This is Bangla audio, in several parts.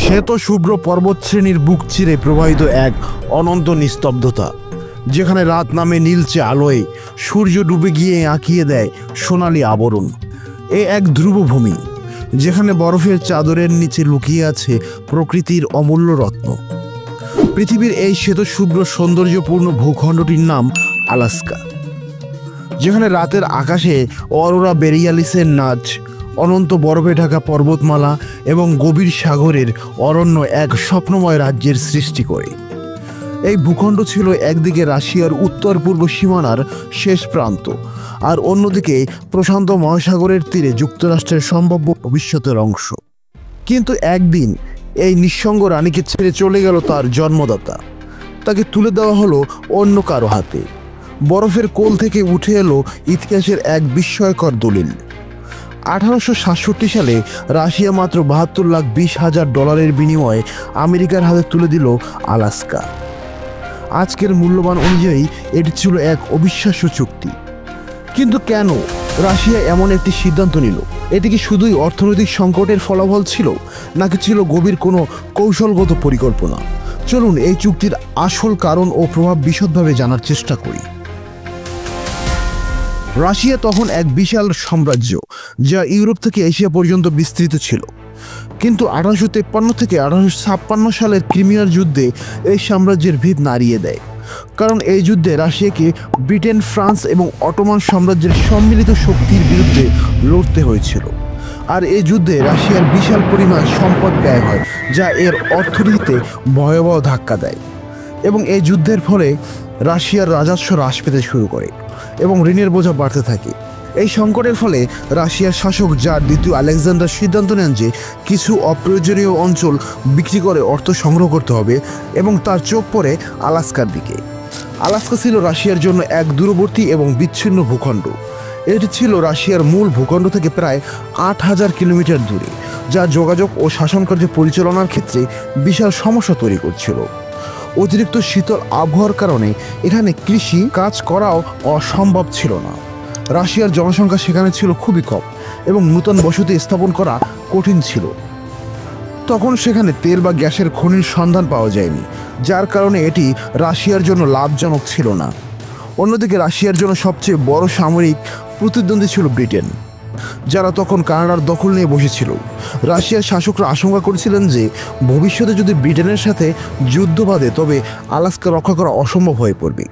শ্বেত শুভ্র পর্বতশ্রেণীর বুক চিরে প্রবাহিত এক অনন্ত নিস্তব্ধতা, যেখানে রাত নামে নীলচে আলোয় সূর্য ডুবে গিয়ে আঁকিয়ে দেয় সোনালি আবরণ। এ এক ধ্রুবভূমি, যেখানে বরফের চাদরের নিচে লুকিয়ে আছে প্রকৃতির অমূল্য রত্ন। পৃথিবীর এই শ্বেত শুভ্র সৌন্দর্যপূর্ণ ভূখণ্ডটির নাম আলাস্কা, যেখানে রাতের আকাশে অরোরা বোরিয়ালিসের নাচ, অনন্ত বরফে ঢাকা পর্বতমালা এবং গভীর সাগরের অরণ্য এক স্বপ্নময় রাজ্যের সৃষ্টি করে। এই ভূখণ্ড ছিল একদিকে রাশিয়ার উত্তর পূর্ব সীমানার শেষ প্রান্ত, আর অন্যদিকে প্রশান্ত মহাসাগরের তীরে যুক্তরাষ্ট্রের সম্ভাব্য ভবিষ্যতের অংশ। কিন্তু একদিন এই নিঃসঙ্গ রানীকে ছেড়ে চলে গেল তার জন্মদাতা। তাকে তুলে দেওয়া হলো অন্য কারো হাতে। বরফের কোল থেকে উঠে এলো ইতিহাসের এক বিস্ময়কর দলিল। 1867 সালে রাশিয়া মাত্র $72,20,000 বিনিময়ে আমেরিকার হাতে তুলে দিল আলাস্কা। আজকের মূল্যবান অনুযায়ী এটি ছিল এক অবিশ্বাস্য চুক্তি। কিন্তু কেন রাশিয়া এমন একটি সিদ্ধান্ত নিল? এটি কি শুধুই অর্থনৈতিক সংকটের ফলাফল ছিল, নাকি ছিল গভীর কোনো কৌশলগত পরিকল্পনা? চলুন এই চুক্তির আসল কারণ ও প্রভাব বিশদভাবে জানার চেষ্টা করি। রাশিয়া তখন এক বিশাল সাম্রাজ্য, যা ইউরোপ থেকে এশিয়া পর্যন্ত বিস্তৃত ছিল। কিন্তু 1853 থেকে 1856 সালের ক্রিমিয়ার যুদ্ধে এই সাম্রাজ্যের ভিত নাড়িয়ে দেয়। কারণ এই যুদ্ধে রাশিয়াকে ব্রিটেন, ফ্রান্স এবং অটোমান সাম্রাজ্যের সম্মিলিত শক্তির বিরুদ্ধে লড়তে হয়েছিল। আর এই যুদ্ধে রাশিয়ার বিশাল পরিমাণ সম্পদ ব্যয় হয়, যা এর অর্থনীতিতে ভয়াবহ ধাক্কা দেয়। এবং এই যুদ্ধের ফলে রাশিয়ার রাজস্ব হ্রাস পেতে শুরু করে এবং ঋণের বোঝা বাড়তে থাকে। এই সংকটের ফলে রাশিয়ার শাসক জার দ্বিতীয় আলেকজান্ডার সিদ্ধান্ত নেন যে কিছু অপ্রয়োজনীয় অঞ্চল বিক্রি করে অর্থ সংগ্রহ করতে হবে, এবং তার চোখ পড়ে আলাস্কার দিকে। আলাস্কা ছিল রাশিয়ার জন্য এক দূরবর্তী এবং বিচ্ছিন্ন ভূখণ্ড। এটি ছিল রাশিয়ার মূল ভূখণ্ড থেকে প্রায় 8,000 কিলোমিটার দূরে, যা যোগাযোগ ও শাসনকার্য পরিচালনার ক্ষেত্রে বিশাল সমস্যা তৈরি করছিল। অতিরিক্ত শীতল আবহাওয়ার কারণে এখানে কৃষি কাজ করাও অসম্ভব ছিল না। রাশিয়ার জনসংখ্যা সেখানে ছিল খুবই কম এবং নূতন বসতি স্থাপন করা কঠিন ছিল। তখন সেখানে তেল বা গ্যাসের খনির সন্ধান পাওয়া যায়নি, যার কারণে এটি রাশিয়ার জন্য লাভজনক ছিল না। অন্যদিকে রাশিয়ার জন্য সবচেয়ে বড় সামরিক প্রতিদ্বন্দ্বী ছিল ব্রিটেন, যারা তখন কানাডার দখল নিয়ে বসেছিল। রাশিয়ার শাসকরা আশঙ্কা করেছিলেন যে ভবিষ্যতে যদি ব্রিটেনের সাথে যুদ্ধ বাঁধে, তবে আলাস্কা রক্ষা করা অসম্ভব হয়ে পড়বে।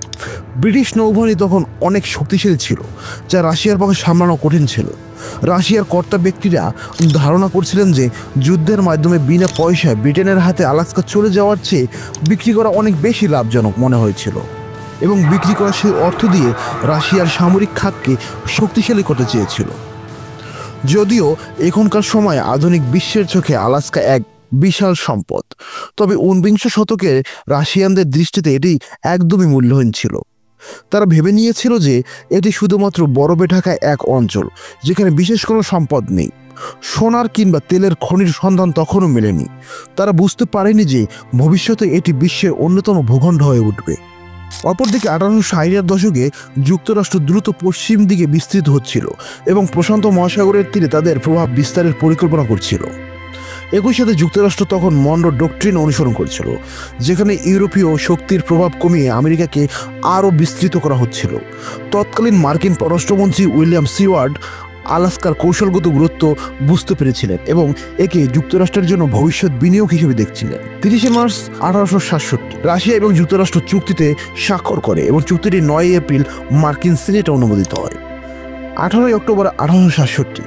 ব্রিটিশ নৌবাহিনী তখন অনেক শক্তিশালী ছিল, যা রাশিয়ার পক্ষে সামলানো কঠিন ছিল। রাশিয়ার কর্তা ব্যক্তিরা ধারণা করছিলেন যে যুদ্ধের মাধ্যমে বিনা পয়সায় ব্রিটেনের হাতে আলাস্কা চলে যাওয়ার চেয়ে বিক্রি করা অনেক বেশি লাভজনক মনে হয়েছিল, এবং বিক্রি করা সেই অর্থ দিয়ে রাশিয়ার সামরিক খাতকে শক্তিশালী করতে চেয়েছিল। যদিও এখনকার সময় আধুনিক বিশ্বের চোখে আলাস্কা এক বিশাল সম্পদ, তবে 19 শতকের রাশিয়ানদের দৃষ্টিতে এটি একদমই মূল্যহীন ছিল। তারা ভেবে নিয়েছিল যে এটি শুধুমাত্র বরফে ঢাকা এক অঞ্চল, যেখানে বিশেষ কোনো সম্পদ নেই। সোনার কিংবা তেলের খনির সন্ধান তখনও মেলেনি। তারা বুঝতে পারেনি যে ভবিষ্যতে এটি বিশ্বের অন্যতম ভূখণ্ড হয়ে উঠবে। অপরদিকে 1860-এর দশকে যুক্তরাষ্ট্র দ্রুত পশ্চিম দিকে বিস্তৃত হচ্ছিল এবং প্রশান্ত মহাসাগরের তীরে তাদের প্রভাব বিস্তারের পরিকল্পনা করছিল। একই সাথে যুক্তরাষ্ট্র তখন মনরো ডক্ট্রিন অনুসরণ করছিল, যেখানে ইউরোপীয় শক্তির প্রভাব কমিয়ে আমেরিকাকে আরও বিস্তৃত করা হচ্ছিল। তৎকালীন মার্কিন পররাষ্ট্রমন্ত্রী উইলিয়াম সিওয়ার্ড আলাস্কার কৌশলগত গুরুত্ব বুঝতে পেরেছিলেন এবং একে যুক্তরাষ্ট্রের জন্য ভবিষ্যৎ বিনিয়োগ হিসেবে দেখছিলেন। 30 মার্চ 1867 রাশিয়া এবং যুক্তরাষ্ট্র চুক্তিতে স্বাক্ষর করে এবং চুক্তিটি 9 এপ্রিল মার্কিন সিনেটে অনুমোদিত হয়। 18 অক্টোবর 1867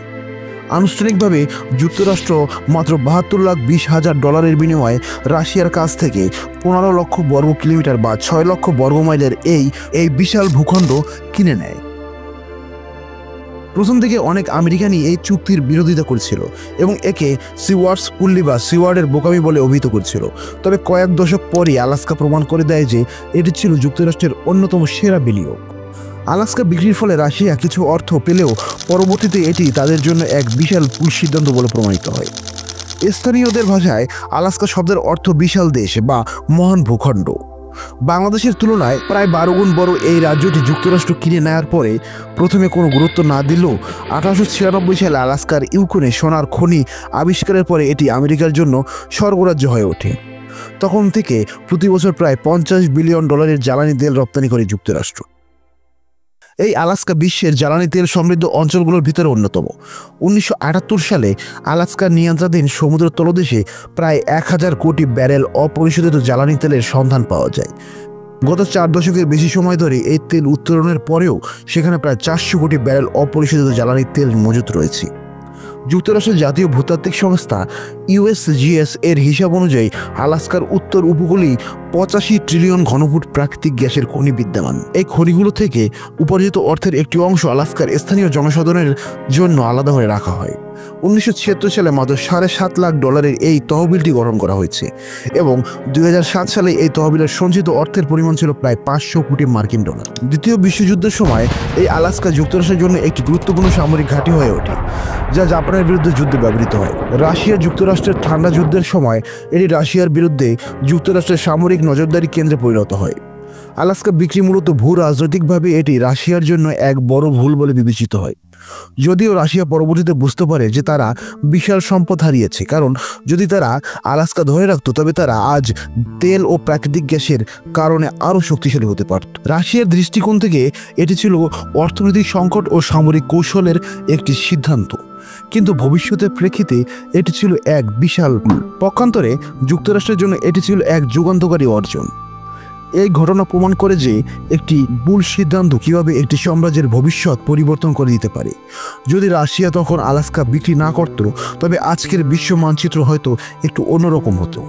আনুষ্ঠানিকভাবে যুক্তরাষ্ট্র মাত্র $72,20,000 বিনিময়ে রাশিয়ার কাছ থেকে 15 লক্ষ বর্গ কিলোমিটার বা 6 লক্ষ বর্গ মাইলের এই বিশাল ভূখণ্ড কিনে নেয়। প্রথম থেকে অনেক আমেরিকানই এই চুক্তির বিরোধিতা করেছিল এবং একে সিওয়ার্ডস পুল্লি বা সিওয়ার্ডের বোকামি বলে অভিহিত করছিল। তবে কয়েক দশক পরই আলাস্কা প্রমাণ করে দেয় যে এটি ছিল যুক্তরাষ্ট্রের অন্যতম সেরা বিনিয়োগ। আলাস্কা বিক্রির ফলে রাশিয়া কিছু অর্থ পেলেও পরবর্তীতে এটি তাদের জন্য এক বিশাল ভুল সিদ্ধান্ত বলে প্রমাণিত হয়। স্থানীয়দের ভাষায় আলাস্কা শব্দের অর্থ বিশাল দেশ বা মহান ভূখণ্ড। বাংলাদেশের তুলনায় প্রায় 12 গুণ বড় এই রাজ্যটি যুক্তরাষ্ট্র কিনে নেওয়ার পরে প্রথমে কোনো গুরুত্ব না দিলেও 1896 সালে আলাস্কার ইউকনে সোনার খনি আবিষ্কারের পরে এটি আমেরিকার জন্য স্বর্গরাজ্য হয়ে ওঠে। তখন থেকে প্রতি বছর প্রায় $50 বিলিয়ন জ্বালানি তেল রপ্তানি করে যুক্তরাষ্ট্র। এই আলাস্কা বিশ্বের জ্বালানি তেল সমৃদ্ধ অঞ্চলগুলোর ভিতরে অন্যতম। 1978 সালে আলাস্কার নিয়ন্ত্রণাধীন সমুদ্র তলদেশে প্রায় 1000 কোটি ব্যারেল অপরিশোধিত জ্বালানি তেলের সন্ধান পাওয়া যায়। গত 4 দশকের বেশি সময় ধরে এই তেল উত্তোলনের পরেও সেখানে প্রায় 400 কোটি ব্যারেল অপরিশোধিত জ্বালানি তেল মজুত রয়েছে। যুক্তরাষ্ট্রের জাতীয় ভূতাত্ত্বিক সংস্থা USGS এর হিসাব অনুযায়ী আলাস্কার উত্তর উপকূলেই 85 ট্রিলিয়ন ঘনফুট প্রাকৃতিক গ্যাসের খনি বিদ্যমান। এই খনিগুলো থেকে উপার্জিত অর্থের একটি অংশ আলাস্কার স্থানীয় জনসাধারণের জন্য আলাদা করে রাখা হয়। 1976 সালে মাত্র $7.5 লাখ এই তহবিলটি গঠন করা হয়েছে এবং 2007 সালে এই তহবিলের সঞ্চিত অর্থের পরিমাণ ছিল প্রায় $500 কোটি মার্কিন ডলার। দ্বিতীয় বিশ্বযুদ্ধের সময় এই আলাস্কা যুক্তরাষ্ট্রের জন্য একটি গুরুত্বপূর্ণ সামরিক ঘাঁটি হয়ে ওঠে, যা জাপানের বিরুদ্ধে যুদ্ধে ব্যবহৃত হয়। রাশিয়া যুক্তরাষ্ট্রের ঠান্ডা যুদ্ধের সময় এটি রাশিয়ার বিরুদ্ধে যুক্তরাষ্ট্রের সামরিক নজরদারি কেন্দ্রে পরিণত হয়। আলাস্কা বিক্রি মূলত ভূ রাজনৈতিকভাবে এটি রাশিয়ার জন্য এক বড় ভুল বলে বিবেচিত হয়। যদিও রাশিয়া পরবর্তীতে বুঝতে পারে যে তারা বিশাল সম্পদ হারিয়েছে, কারণ যদি তারা আলাস্কা ধরে রাখত তবে তারা আজ তেল ও প্রাকৃতিক গ্যাসের কারণে আরও শক্তিশালী হতে পারত। রাশিয়ার দৃষ্টিকোণ থেকে এটি ছিল অর্থনৈতিক সংকট ও সামরিক কৌশলের একটি সিদ্ধান্ত, কিন্তু ভবিষ্যতের প্রেক্ষিতে এটি ছিল এক বিশাল ভুল। পক্ষান্তরে যুক্তরাষ্ট্রের জন্য এটি ছিল এক যুগান্তকারী অর্জন। এই ঘটনা প্রমাণ করে যে একটি ভুল সিদ্ধান্ত কিভাবে একটি সাম্রাজ্যের ভবিষ্যৎ পরিবর্তন করে দিতে পারে। যদি রাশিয়া তখন আলাস্কা বিক্রি না করত তবে আজকের বিশ্ব মানচিত্র হয়তো একটু অন্যরকম হতো।